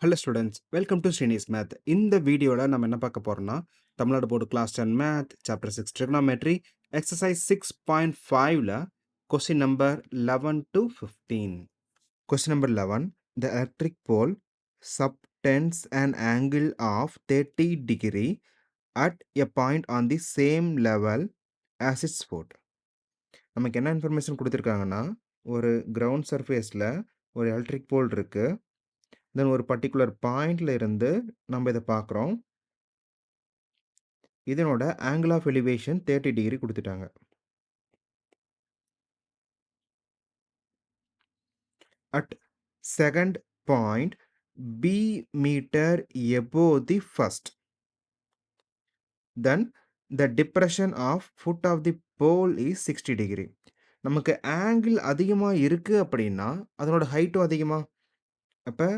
Hello students, welcome to SRINI'S Math. இந்த வீடியோல நம்ம என்ன பார்க்க போறோம்னா Tamil Nadu board class 10 math chapter 6 trigonometry exercise 6.5ல question number 11 to 15. Question number 11, the electric pole subtends an angle of 30 degree at a point on the same level as its foot. நமக்கு என்ன information கொடுத்திருக்காங்கன்னா ஒரு கிரவுண்ட் சர்ஃபேஸ்ல ஒரு electric போல் இருக்கு. தென் ஒரு particular பாயிண்ட்ல இருந்து நம்ம இதை பார்க்குறோம். இதனோட ஆங்கிள் ஆஃப் எலிவேஷன் 30 டிகிரி கொடுத்துட்டாங்க. At second point B metre above the first, then the depression of foot of the pole is 60 degree. நமக்கு ஆங்கிள் அதிகமாக இருக்கு அப்படின்னா அதனோட ஹைட்டும் அதிகமாக. அப்போ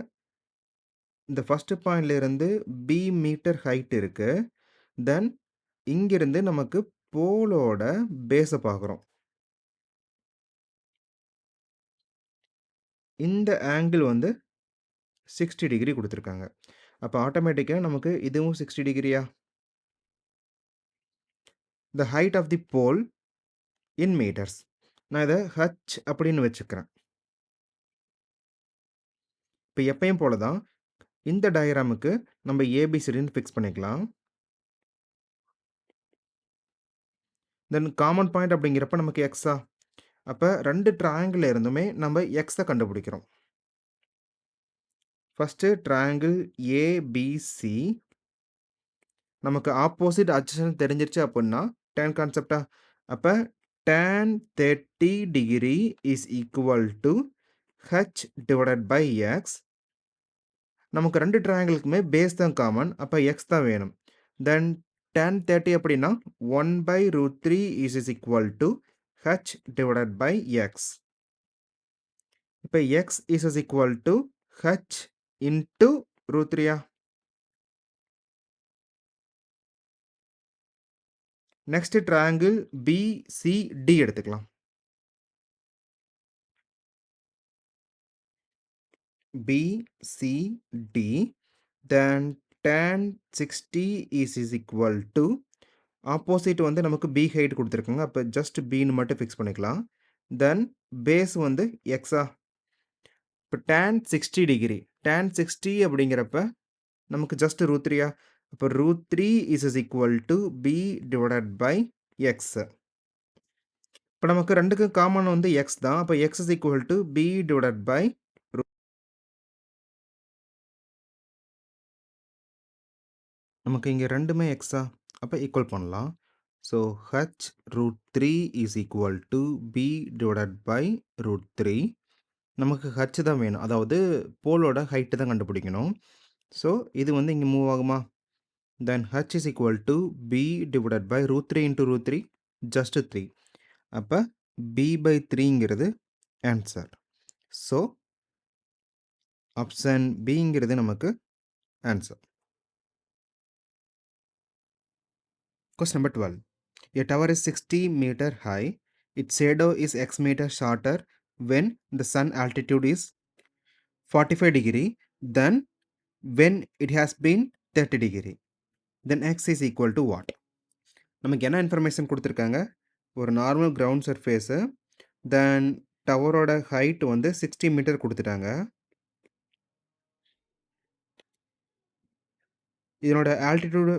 இந்த ஃபர்ஸ்ட் பாயிண்ட்ல இருந்து பி மீட்டர் ஹைட் இருக்கு. தென் இங்கிருந்து நமக்கு போலோட பேஸை பார்க்குறோம். இந்த ஆங்கிள் வந்து 60 டிகிரி கொடுத்துருக்காங்க. அப்போ ஆட்டோமேட்டிக்காக நமக்கு இதுவும் 60 டிகிரியா? The height of the pole in metres. நான் இதை ஹச் அப்படின்னு வச்சுக்கிறேன். இப்போ எப்பயும் போல தான் இந்த டயக்ராமுக்கு நம்ம ஏபிசிடின்னு ஃபிக்ஸ் பண்ணிக்கலாம். தென் காமன் பாயிண்ட் அப்படிங்கிறப்ப நமக்கு எக்ஸா. அப்போ ரெண்டு ட்ரையாங்கிள் இருந்துமே நம்ம எக்ஸை கண்டுபிடிக்கிறோம். ஃபஸ்ட்டு ட்ரையாங்கிள் ஏபிசி நமக்கு ஆப்போசிட் அட்ஜசன் தெரிஞ்சிருச்சு அப்படின்னா tan கான்செப்டா. அப்போ tan 30 degree is equal to h divided by x. நமக்கு ரெண்டு ட்ரையாங்கிளுக்குமே பேஸ் தான் காமன். அப்போ எக்ஸ் தான் வேணும். தென் tan 30 அப்படின்னா 1/√3 is equal to h divided by X. இப்போ x is equal to h into √3. Next triangle BCD எடுத்துக்கலாம். BCD then tan 60 is equal to opposite வந்து நமக்கு பி ஹைட் கொடுத்துருக்காங்க. அப்போ ஜஸ்ட் பின்னு மட்டும் ஃபிக்ஸ் பண்ணிக்கலாம். தென் பேஸ் வந்து எக்ஸா. இப்போ tan 60 டிகிரி tan 60 அப்படிங்கிறப்ப நமக்கு ஜஸ்ட் √3. அப்போ √3 is equal to B divided by X. இப்போ நமக்கு ரெண்டுக்கும் காமன் வந்து எக்ஸ் தான். அப்போ X is equal to B divided by நமக்கு இங்கே ரெண்டுமே எக்ஸா. அப்போ ஈக்குவல் பண்ணலாம். So H √3 is equal to B divided by √3. நமக்கு ஹச் தான் வேணும், அதாவது போலோட ஹைட்டு தான் கண்டுபிடிக்கணும். ஸோ இது வந்து இங்கே மூவ் ஆகுமா? Then h is equal to B divided by √3 into √3 just 3. அப்போ b/3ங்கிறது ஆன்சர். ஸோ ஆப்ஷன் பிங்கிறது நமக்கு answer. Question number 12. A tower is 60 meter high. Its shadow is x meter shorter when the sun altitude is 45 degree than when it has been 30 degree. Then x is equal to what? நமக்கு என்ன information கொடுத்துருக்காங்க? ஒரு normal ground surface, தென் டவரோட height வந்து 60 metre கொடுத்துட்டாங்க. இதனோட altitude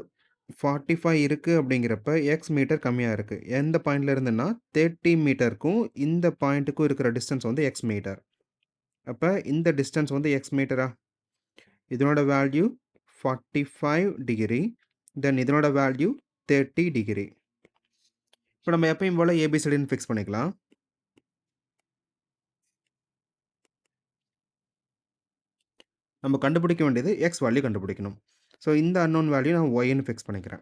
45 இருக்குது அப்படிங்கிறப்ப X metre கம்மியாக இருக்குது. எந்த பாயிண்டில் இருந்துன்னா 30 மீட்டருக்கும் இந்த பாயிண்ட்டுக்கும் இருக்கிற டிஸ்டன்ஸ் வந்து எக்ஸ் மீட்டர். அப்போ இந்த டிஸ்டன்ஸ் வந்து எக்ஸ் மீட்டரா? இதனோட வேல்யூ 45 டிகிரி, தென் இதனோட வேல்யூ 30 டிகிரி. இப்போ நம்ம எப்பயும் போல் ஏபிசிடின்னு ஃபிக்ஸ் பண்ணிக்கலாம். நம்ம கண்டுபிடிக்க வேண்டியது எக்ஸ் வேல்யூ கண்டுபிடிக்கணும். ஸோ இந்த அன்னோன் வேல்யூ நான் ஒய்ன்னு ஃபிக்ஸ் பண்ணிக்கிறேன்.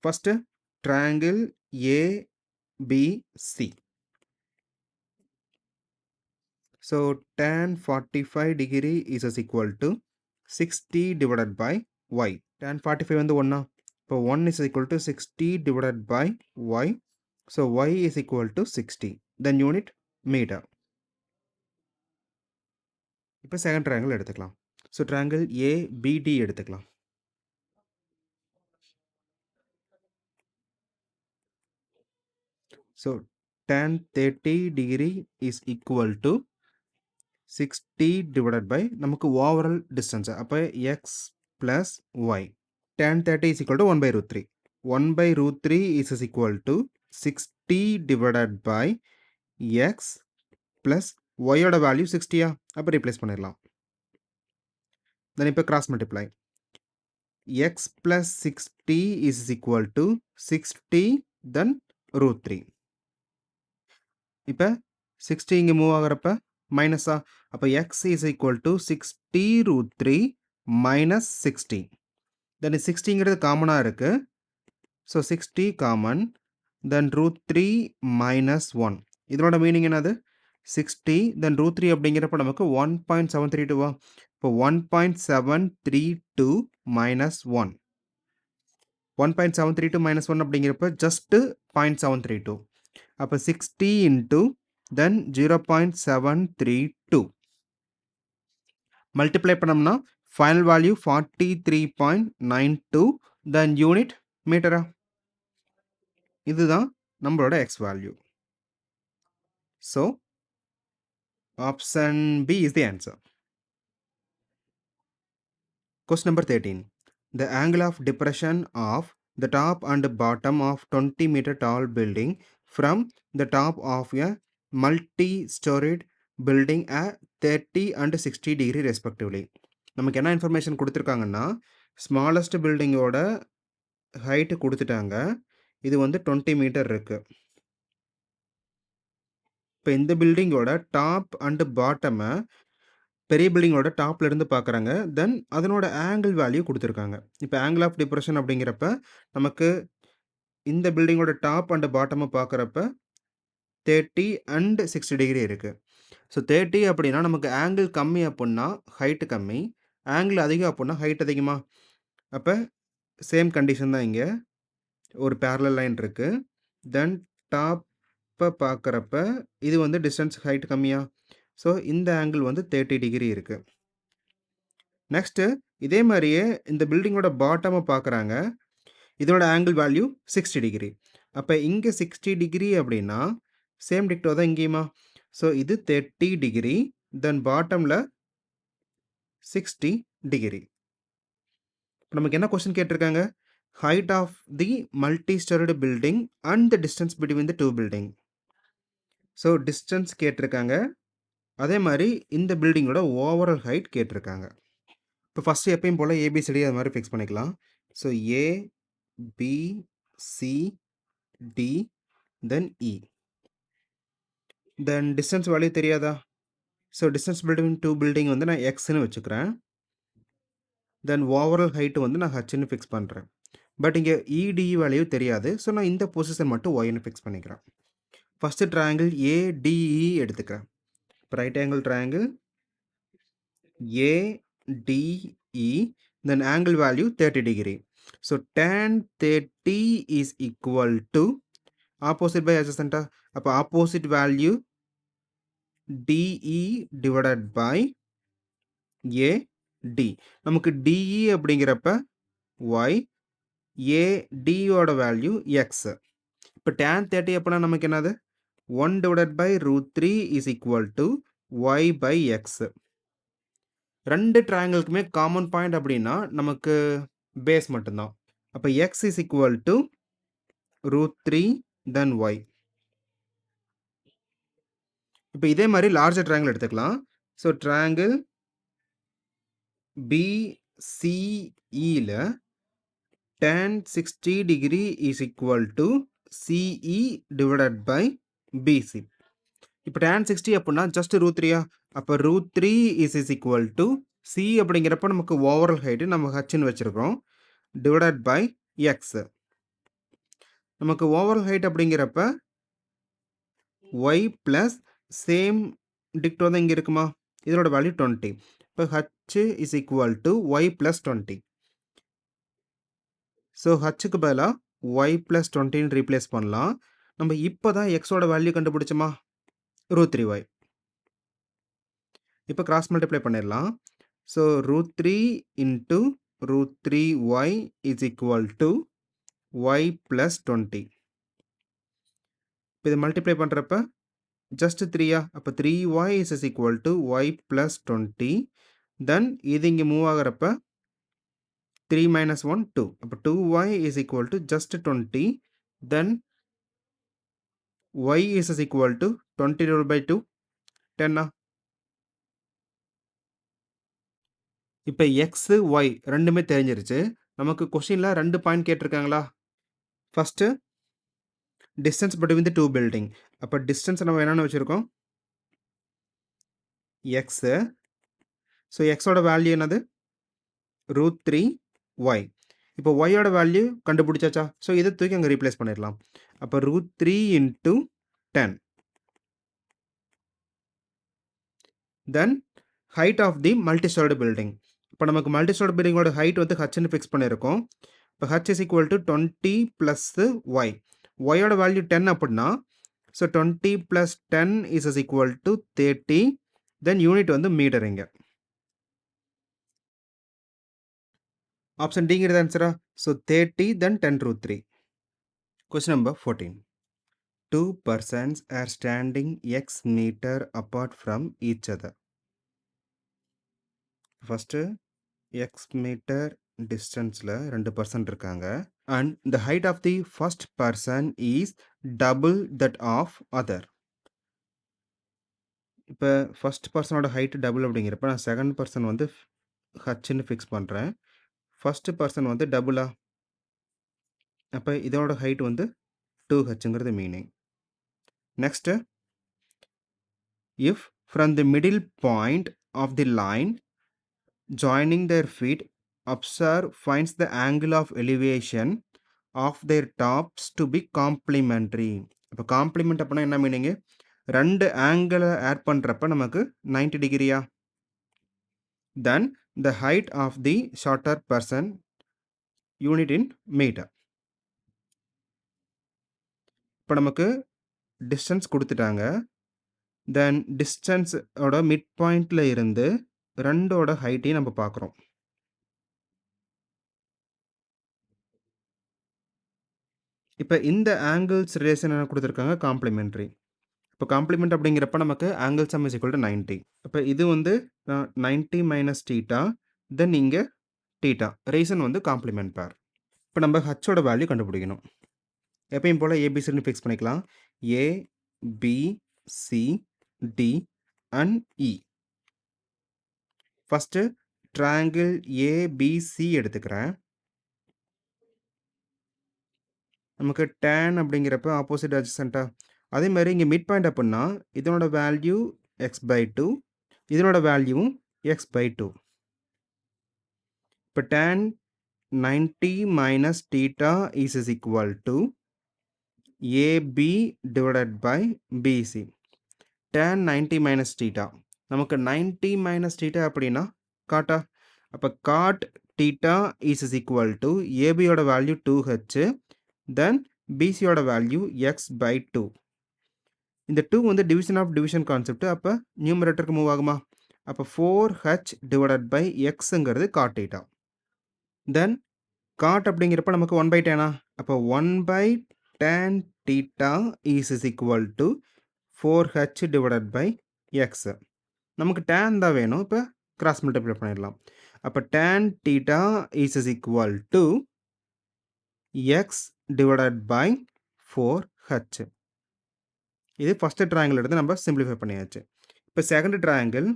First triangle ABC. So tan 45 degree is equal to 60 divided by y. Tan 45 வந்து 1. இப்போ 1 is equal to 60 divided by y. So y is equal to 60. Then unit meter. இப்போ second triangle எடுத்துக்கலாம். So triangle APD எடுத்துக்கலாம். So tan 30 degree is equal to 60 divided by நமக்கு overall distance. அப்போ x plus y. tan 30 is equal to 1 by root 3. 1 by root 3 is equal to 60 divided by x plus y ஓட value 60யா? அப்போ replace பண்ணிடலாம். தென் இப்போ cross multiply. x plus 60 is equal to 60 then root 3. இப்போ 60 இங்கே move ஆகிறப்ப மைனஸா? அப்போ x is equal to 60 root 3 minus 60. தென் 60ங்கிறது காமனாக இருக்கு. So 60 common. Then root 3 minus 1. இதனோட மீனிங் என்னது? 60 தென் root 3 அப்படிங்கிறப்ப நமக்கு 1.732வா? இப்போ 1.732 minus 1. 1.732 minus 1 அப்படிங்கிறப்ப ஜஸ்ட்டு 0.732. அப்போ 60 into தென் 0.732 மல்டிப்ளை பண்ணோம்னா ஃபைனல் வேல்யூ 43.92 தென் யூனிட் மீட்டரா? இதுதான் நம்மளோட x value. So option B is the answer. Question number 13. The angle of depression of the top and bottom of 20-meter tall building from the top of a multi-storied building at 30 and 60 degree respectively. நமக்கு என்ன information கொடுத்துருக்காங்கன்னா, smallest பில்டிங்கோட height கொடுத்துட்டாங்க. இது வந்து 20 metre இருக்கு. இப்போ இந்த பில்டிங்கோட top and பாட்டமை பெரிய பில்டிங்கோட டாப்ல இருந்து பார்க்குறாங்க. தென் அதனோட ஆங்கிள் வேல்யூ கொடுத்துருக்காங்க. இப்போ ஆங்கிள் ஆஃப் டிப்ரெஷன் அப்படிங்கிறப்ப நமக்கு இந்த பில்டிங்கோட டாப் அண்ட் பாட்டமை பார்க்குறப்ப 30 அண்ட் 60 டிகிரி இருக்குது. ஸோ 30 அப்படின்னா நமக்கு ஆங்கிள் கம்மி அப்படின்னா ஹைட்டு கம்மி, ஆங்கிள் அதிகம் அப்படின்னா ஹைட் அதிகமாக. அப்போ சேம் கண்டிஷன் தான். இங்கே ஒரு பேரலல் லைன் இருக்குது. தென் டாப்பை பார்க்குறப்ப இது வந்து டிஸ்டன்ஸ் ஹைட் கம்மியாக. ஸோ இந்த ஆங்கிள் வந்து 30 டிகிரி இருக்குது. நெக்ஸ்ட்டு இதே மாதிரியே இந்த பில்டிங்கோட பாட்டமை பார்க்குறாங்க. இதோட ஆங்கிள் வேல்யூ 60 டிகிரி. அப்போ இங்கே 60 டிகிரி அப்படின்னா சேம் டிக்டோ தான் இங்கேயுமா. ஸோ இது 30 டிகிரி தென் பாட்டமில் 60 டிகிரி. இப்போ நமக்கு என்ன கொஸ்டின் கேட்டிருக்காங்க? Height of the multi storied building and the distance between the two building. So distance கேட்டிருக்காங்க. அதே மாதிரி இந்த பில்டிங்கோட ஓவரால் ஹைட் கேட்டிருக்காங்க. இப்போ ஃபஸ்ட்டு எப்பயும் போல் ஏபிசிடி அது மாதிரி ஃபிக்ஸ் பண்ணிக்கலாம். So A B C D then E. Then distance value தெரியாதா? So distance between two building வந்து நான் எக்ஸ்ன்னு வச்சுக்கிறேன். தென் ஓவரால் ஹைட்டு வந்து நான் ஹச்ன்னு ஃபிக்ஸ் பண்ணுறேன். பட் இங்கே இடி வேல்யூ தெரியாது. ஸோ நான் இந்த பொசிஷன் மட்டும் ஒய்ன்னு ஃபிக்ஸ் பண்ணிக்கிறேன். ஃபஸ்ட்டு ட்ரையாங்கிள் ஏடிஇ எடுத்துக்கிறேன். இப்போ right angle triangle ADE, then angle value 30 degree. So tan 30 is equal to opposite by adjacent. அப்போ opposite value DE divided by AD. நமக்கு DE அப்படிங்கிறப்ப Y, AD ஓட வேல்யூ X. இப்போ tan 30 அப்படின்னா நமக்கு என்னது? 1 divided by root 3 is equal to Y by X. ரெண்டு ட்ரையாங்கிளுக்குமே common point அப்படின்னா நமக்கு பேஸ் மட்டும்தான். அப்போ X is equal to root 3 then y. இப்போ இதே மாதிரி லார்ஜர் ட்ரையாங்கிள் எடுத்துக்கலாம். ஸோ ட்ரையாங்கிள் பிசிஇல tan 60 degree is equal to CE divided by BC. இப்போ tan 60 அப்படின்னா ஜஸ்ட் ரூட் 3யா? அப்போ root 3 is equal to C அப்படிங்கிறப்ப நமக்கு ஓவரால் ஹைட்டு நம்ம ஹச்ன்னு வச்சுருக்கோம் டிவைடட் பை எக்ஸ். நமக்கு ஓவரால் ஹைட் அப்படிங்கிறப்ப ஒய் ப்ளஸ் சேம் டிக்டோ தான் இங்கே இருக்குமா? இதோட வேல்யூ 20. இப்போ h is equal to y plus 20. So ஹச்சுக்கு பதிலாக ஒய் ப்ளஸ் 20ன்னு ரீப்ளேஸ் பண்ணலாம். நம்ம இப்போ தான் எக்ஸோட வேல்யூ கண்டுபிடிச்சோமா? Root 3y. இப்போ கிராஸ் மல்டிப்ளை பண்ணிடலாம். So root 3 into root 3y is equal to y plus 20. இப்போ இதை மல்டிப்ளை பண்ணுறப்ப ஜஸ்ட் 3யா அப்போ 3y is equal to y plus 20. தென் இது இங்கே மூவ் ஆகிறப்ப 3 minus 1 2. அப்போ 2y is equal to just 20. Then y is equal to 20 divided by 2 10. இப்போ x y ரெண்டுமே தெரிஞ்சிருச்சு. நமக்கு கொஸ்டின்ல 2 பாயிண்ட் கேட்டிருக்காங்களா? First distance between the two building. அப்போ டிஸ்டன்ஸ் நம்ம என்னன்னு வச்சிருக்கோம்? x. ஸோ எக்ஸோட வேல்யூ என்னது? Root 3 y. இப்போ ஒய்யோட வேல்யூ கண்டுபிடிச்சாச்சா? ஸோ இதை தூக்கி அங்கே ரீப்ளேஸ் பண்ணிடலாம். அப்போ root 3 into 10. Then height of the multistoried building. இப்போ நமக்கு மல்டிஸ்டோர்டு பில்டிங்கோட ஹைட் வந்து ஹச்னு ஃபிக்ஸ் பண்ணியிருக்கோம். இப்போ h is equal to 20 plus y. ஒயோட வேல்யூ 10 அப்படின்னா so 20 plus 10 is equal to 30. Then unit வந்து மீட்டர் இங்கே. ஆப்ஷன் டிங்கிறது ஆன்சரா? So 30 then 10 root 3. Question number 14. Two persons are standing x meter apart from each other. First x meter distanceல 2 person இருக்காங்க. And the height of the first person is double that of other. இப்போ first பர்சனோட height double அப்படிங்கிறப்ப நான் second person வந்து ஹச்ன்னு fix பண்ணுறேன். First person வந்து டபுளா? அப்போ இதோட ஹைட் வந்து 2hங்கிறது meaning. Next, if from the middle point of the line joining their feet observer finds the angle of elevation of their tops to be complementary. இப்போ காம்ப்ளிமெண்ட் அப்படின்னா என்ன மீனிங்கு? ரெண்டு ஆங்கிளை ஆட் பண்ணுறப்ப நமக்கு 90 டிகிரியா? தென் the height of the shorter person unit in meter. இப்போ நமக்கு distance கொடுத்துட்டாங்க. தென் டிஸ்டன்ஸோட மிட் பாயிண்டில் இருந்து ரெண்டோட ஹைட்டையும் நம்ம பார்க்குறோம். இப்போ இந்த ஆங்கிள்ஸ் ரிலேஷன் என்ன கொடுத்துருக்காங்க? காம்ப்ளிமெண்ட்ரி. இப்போ காம்ப்ளிமெண்ட் அப்படிங்கிறப்ப நமக்கு angle some is equal to 90. இப்போ இது வந்து 90 மைனஸ் டீட்டா, தென் இங்கே டீட்டா. ரீசன் வந்து காம்ப்ளிமெண்ட் பேர். இப்போ நம்ம ஹச்சோட வேல்யூ கண்டுபிடிக்கணும். எப்பயும் போல் ஏபிசின்னு ஃபிக்ஸ் பண்ணிக்கலாம். A, B, C, D and E. First triangle ABC எடுத்துக்கிறேன். நமக்கு tan அப்படிங்கிறப்ப ஆப்போசிட் அட்ஜசன்ட்டா? அதே மாதிரி இங்கே மிட் பாயிண்ட் அப்படின்னா இதனோட வேல்யூ x/2, இதனோட வேல்யூவும் x/2. இப்போ tan 90 minus theta is equal to AB divided by BC. tan 90 minus theta நமக்கு 90 மைனஸ் டீட்டா அப்படின்னா காட்டா? அப்போ cot theta is equal to ஏபியோட வேல்யூ 2h, தென் பிசியோட வேல்யூ x/2. இந்த 2 வந்து டிவிஷன் ஆஃப் டிவிஷன் கான்செப்ட். அப்போ நியூமரேட்டருக்கு மூவ் ஆகுமா? அப்போ 4h டிவைடட் பை எக்ஸுங்கிறது காட் டீட்டா. தென் காட் அப்படிங்கிறப்ப நமக்கு 1/10. அப்போ 1/tan theta is equal to 4h divided by x. நமக்கு tan தான் வேணும். இப்போ கிராஸ் மல்டிப்ளை பண்ணிடலாம். அப்போ tan theta is equal to x divided by 4h. இது ஃபர்ஸ்ட் ட்ரையாங்கிள் எடுத்து நம்ம சிம்பிளிஃபை பண்ணியாச்சு. இப்போ second triangle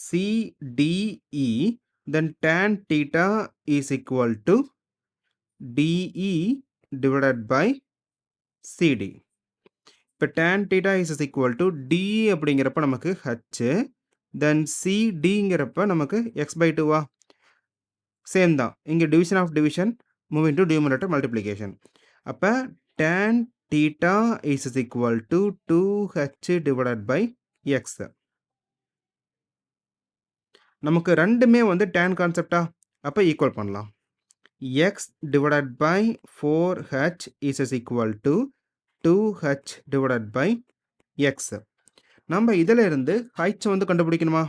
CDE, then tan theta is equal to DE divided by CD. இப்போ tan theta is equal to DE அப்படிங்கிறப்ப நமக்கு H, then CDங்கிறப்ப நமக்கு x/2வா? Same தான். இங்கே division of division, moving to numerator multiplication. அப்போ tan theta is equal to 2h divided by x. நமக்கு ரெண்டுமே வந்து tan கான்செப்டா? அப்போ ஈக்குவல் பண்ணலாம். x divided by 4h is equal to 2h divided by x. நம்ம இதில் இருந்து h வந்து கண்டுபிடிக்கணுமா?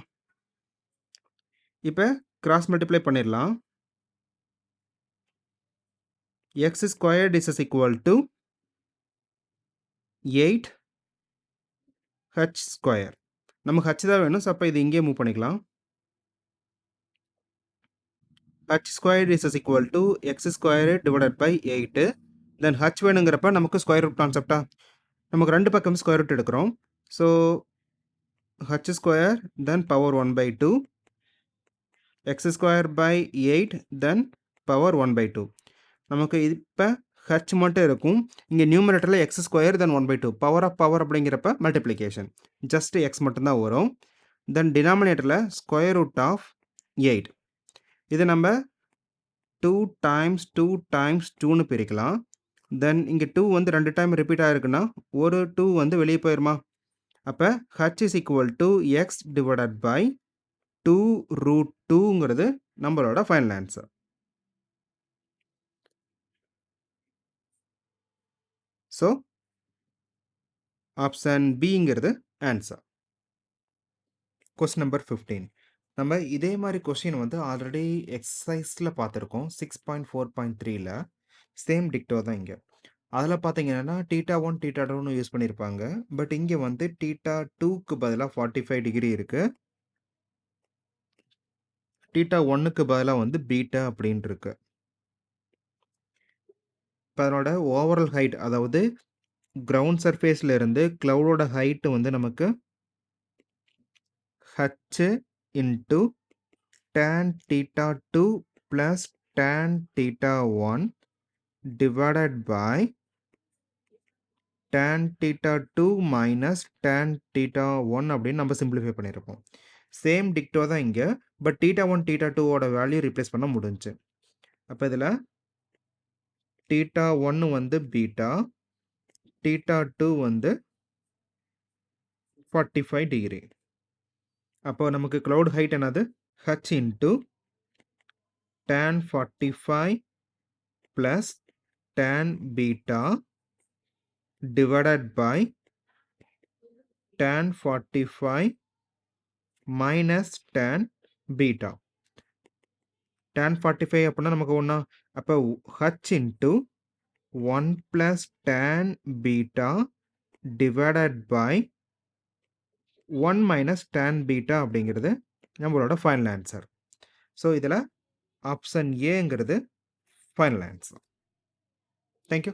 இப்போ கிராஸ் மல்டிப்ளை பண்ணிடலாம். x squared is equal to 8 h square. நமக்கு h தான் வேணும். ஸோ அப்போ இது இங்கே மூவ் பண்ணிக்கலாம். h squared is equal to x squared divided by 8. Then h வேணுங்கிறப்ப நமக்கு ஸ்கொயர் ரூட் கான்செப்டா? நமக்கு ரெண்டு பக்கம் ஸ்கொயர் ரூட் எடுக்கிறோம். So h square then power 1 by 2 x square by 8 then power 1 by 2. நமக்கு இப்போ h மட்டும் இருக்கும். இங்கே நியூமரேட்டரில் x square then 1 by 2. Power of power அப்படிங்கிறப்ப மல்டிப்ளிகேஷன். ஜஸ்ட் x மட்டும்தான் வரும். தென் டினாமினேட்டரில் ஸ்கொயர் ரூட் ஆஃப் 8. இது நம்ம 2 times 2 times 2ன்னு பிரிக்கலாம். தென் இங்கே 2 வந்து ரெண்டு டைம் ரிப்பீட் ஆகிருக்குன்னா ஒரு 2 வந்து வெளியே போயிருமா? அப்போ h is equal to x divided by 2 root 2ங்கிறது நம்மளோட ஃபைனல் ஆன்சர். ஸோ ஆப்ஷன் பிங்கிறது ஆன்சர். Question number 15. நம்ம இதே மாதிரி கொஸ்டின் வந்து ஆல்ரெடி எக்ஸசைஸில் பார்த்துருக்கோம். 6.4.3ல சேம் டிக்டோ தான் இங்கே. அதில் பார்த்தீங்கன்னா θ1 θ2ன்னு யூஸ் பண்ணியிருப்பாங்க. பட் இங்கே வந்து θ2க்கு பதிலாக 45 டிகிரி இருக்குது. θ1க்கு பதிலாக வந்து பீட்டா அப்படின்னு இருக்கு. இப்போ அதனோட ஓவரால் ஹைட், அதாவது கிரவுண்ட் சர்ஃபேஸில் இருந்து க்ளவுடோட ஹைட்டு வந்து நமக்கு h into tan θ2 plus tan θ1 divided by tan θ2 minus tan θ1 அப்படின்னு நம்ம சிம்பிளிஃபை பண்ணியிருப்போம். சேம் டிக்டோ தான் இங்கே. பட் θ1 θ2வோட வேல்யூ ரீப்ளேஸ் பண்ண முடிஞ்சு. அப்போ இதில் θ1 வந்து பீட்டா, θ2 வந்து 45 டிகிரி. அப்போ நமக்கு க்ளவுட் ஹைட் என்னது? h into tan 45 plus tan beta divided by tan 45 minus tan beta. tan 45 அப்படின்னா நமக்கு ஒன்றா? அப்போ h into 1 plus tan beta divided by 1 minus tan beta அப்படிங்கிறது நம்மளோட ஃபைனல் ஆன்சர். ஸோ இதில் ஆப்ஷன் ஏங்கிறது ஃபைனல் ஆன்சர். தேங்க்யூ.